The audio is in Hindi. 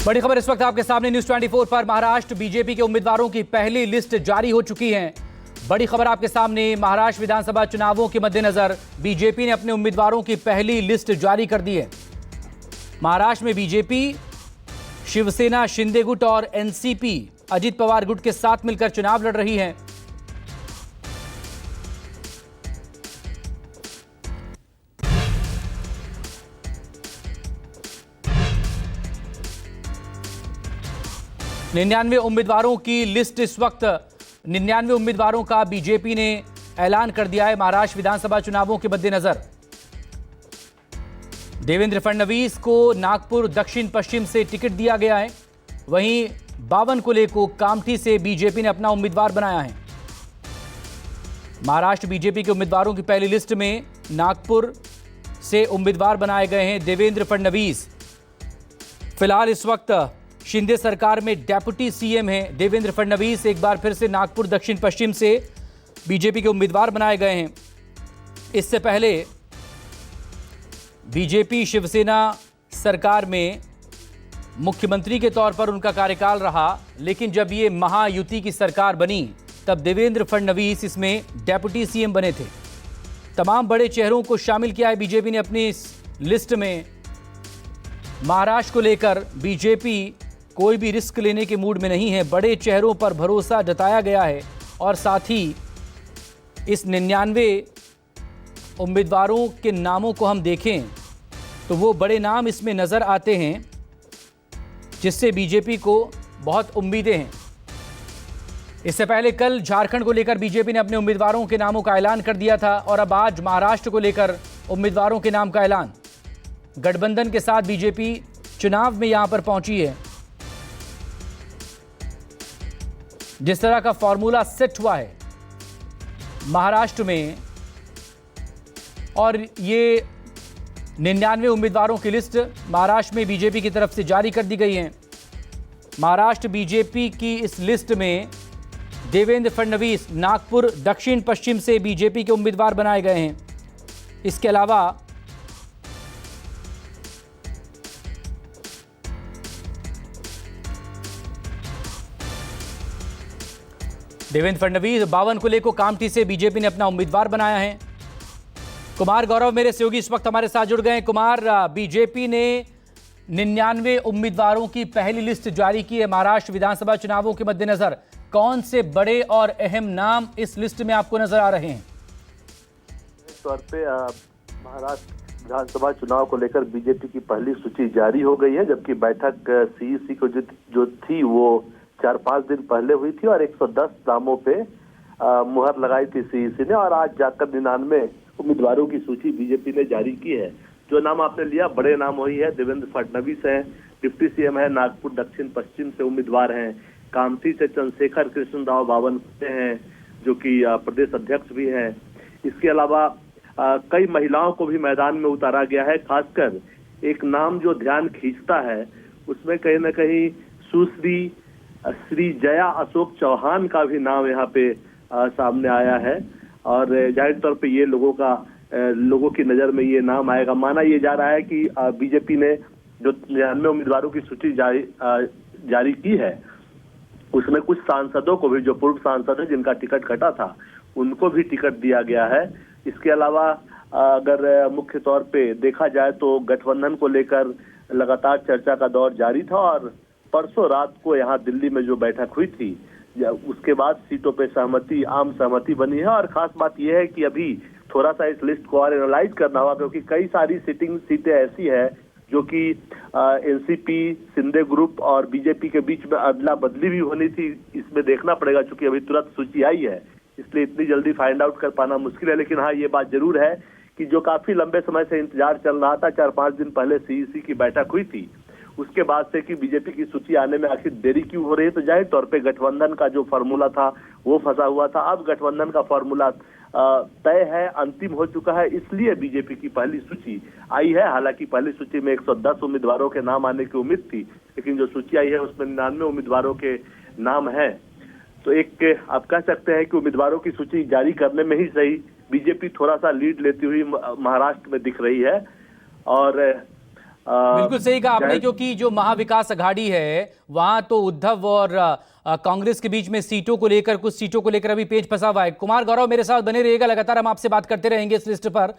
बड़ी खबर इस वक्त आपके सामने न्यूज 24 पर। महाराष्ट्र बीजेपी के उम्मीदवारों की पहली लिस्ट जारी हो चुकी है। बड़ी खबर आपके सामने, महाराष्ट्र विधानसभा चुनावों के मद्देनजर बीजेपी ने अपने उम्मीदवारों की पहली लिस्ट जारी कर दी है। महाराष्ट्र में बीजेपी, शिवसेना शिंदे गुट और एनसीपी अजित पवार गुट के साथ मिलकर चुनाव लड़ रही है। निन्यानवे उम्मीदवारों की लिस्ट इस वक्त 99 उम्मीदवारों का बीजेपी ने ऐलान कर दिया है। महाराष्ट्र विधानसभा चुनावों के मद्देनजर देवेंद्र फडणवीस को नागपुर दक्षिण पश्चिम से टिकट दिया गया है। वहीं बावनकुले को कामठी से बीजेपी ने अपना उम्मीदवार बनाया है। महाराष्ट्र बीजेपी के उम्मीदवारों की पहली लिस्ट में नागपुर से उम्मीदवार बनाए गए हैं देवेंद्र फडणवीस। फिलहाल इस वक्त शिंदे सरकार में डेप्यूटी सीएम हैं देवेंद्र फडणवीस। एक बार फिर से नागपुर दक्षिण पश्चिम से बीजेपी के उम्मीदवार बनाए गए हैं। इससे पहले बीजेपी शिवसेना सरकार में मुख्यमंत्री के तौर पर उनका कार्यकाल रहा, लेकिन जब ये महायुति की सरकार बनी तब देवेंद्र फडणवीस इसमें डेप्यूटी सीएम बने थे। तमाम बड़े चेहरों को शामिल किया है बीजेपी ने अपनी इस लिस्ट में। महाराष्ट्र को लेकर बीजेपी कोई भी रिस्क लेने के मूड में नहीं है। बड़े चेहरों पर भरोसा जताया गया है और साथ ही इस 99 उम्मीदवारों के नामों को हम देखें तो वो बड़े नाम इसमें नज़र आते हैं, जिससे बीजेपी को बहुत उम्मीदें हैं। इससे पहले कल झारखंड को लेकर बीजेपी ने अपने उम्मीदवारों के नामों का ऐलान कर दिया था और अब आज महाराष्ट्र को लेकर उम्मीदवारों के नाम का ऐलान। गठबंधन के साथ बीजेपी चुनाव में यहां पर पहुंची है। जिस तरह का फॉर्मूला सेट हुआ है महाराष्ट्र में, और ये 99 उम्मीदवारों की लिस्ट महाराष्ट्र में बीजेपी की तरफ से जारी कर दी गई है। महाराष्ट्र बीजेपी की इस लिस्ट में देवेंद्र फडणवीस नागपुर दक्षिण पश्चिम से बीजेपी के उम्मीदवार बनाए गए हैं। इसके अलावा देवेंद्र फडणवीस बावनकुले को कामठी से बीजेपी ने अपना उम्मीदवार बनाया है। कुमार गौरव मेरे सहयोगी इस वक्त हमारे साथ जुड़ गए हैं। कुमार, बीजेपी ने 99 उम्मीदवारों की पहली लिस्ट जारी की है महाराष्ट्र विधानसभा चुनावों के मद्देनजर। कौन से बड़े और अहम नाम इस लिस्ट में आपको नजर आ रहे हैं? तौर पे महाराष्ट्र विधानसभा चुनाव को लेकर बीजेपी की पहली सूची जारी हो गई है, जबकि बैठक सीईसी को जो थी वो 4-5 दिन पहले हुई थी और 110 नामों पे मुहर लगाई थी सीईसी ने, और आज जाकर 99 उम्मीदवारों की सूची बीजेपी ने जारी की है। जो नाम आपने लिया बड़े नाम वही है। देवेंद्र फडणवीस हैं, डिप्टी सीएम है, नागपुर दक्षिण पश्चिम से उम्मीदवार हैं। कामठी से चंद्रशेखर कृष्णराव बावनकुले हैं जो कि प्रदेश अध्यक्ष भी हैं। इसके अलावा कई महिलाओं को भी मैदान में उतारा गया है। खासकर एक नाम जो ध्यान खींचता है उसमें कहीं ना कहीं सुश्री श्री जया अशोक चौहान का भी नाम यहाँ पे सामने आया है, और जाहिर तौर पे ये लोगों की नजर में ये नाम आएगा। माना ये जा रहा है कि बीजेपी ने जो 99 उम्मीदवारों की सूची जारी की है उसमें कुछ सांसदों को भी, जो पूर्व सांसद है जिनका टिकट कटा था, उनको भी टिकट दिया गया है। इसके अलावा अगर मुख्य तौर पे देखा जाए तो गठबंधन को लेकर लगातार चर्चा का दौर जारी था, और परसों रात को यहाँ दिल्ली में जो बैठक हुई थी उसके बाद सीटों पे आम सहमति बनी है। और खास बात यह है कि अभी थोड़ा सा इस लिस्ट को और एनालाइज करना होगा, क्योंकि कई सारी सीटें ऐसी है जो कि एनसीपी, शिंदे ग्रुप और बीजेपी के बीच में अदला बदली भी होनी थी। इसमें देखना पड़ेगा, चूंकि अभी तुरंत सूची आई है इसलिए इतनी जल्दी फाइंड आउट कर पाना मुश्किल है। लेकिन हाँ, ये बात जरूर है कि जो काफी लंबे समय से इंतजार चल रहा था, 4-5 दिन पहले सीईसी की बैठक हुई थी, उसके बाद से कि बीजेपी की सूची आने में आखिर देरी क्यों हो रही है, तो जाहिर तौर पे गठबंधन का जो फॉर्मूला था वो फंसा हुआ था। अब गठबंधन का फॉर्मूला तय है, अंतिम हो चुका है, इसलिए बीजेपी की पहली सूची आई है। हालांकि पहली सूची में 110 उम्मीदवारों के नाम आने की उम्मीद थी, लेकिन जो सूची आई है उसमें 99 उम्मीदवारों के नाम हैं। तो एक आप कह सकते हैं कि उम्मीदवारों की सूची जारी करने में ही सही बीजेपी थोड़ा सा लीड लेती हुई महाराष्ट्र में दिख रही है। और बिल्कुल सही कहा आपने, क्योंकि जो महाविकास अघाड़ी है वहां तो उद्धव और कांग्रेस के बीच में सीटों को लेकर, कुछ सीटों को लेकर अभी पेच फंसा हुआ है। कुमार गौरव मेरे साथ बने रहिएगा, लगातार हम आपसे बात करते रहेंगे इस लिस्ट पर।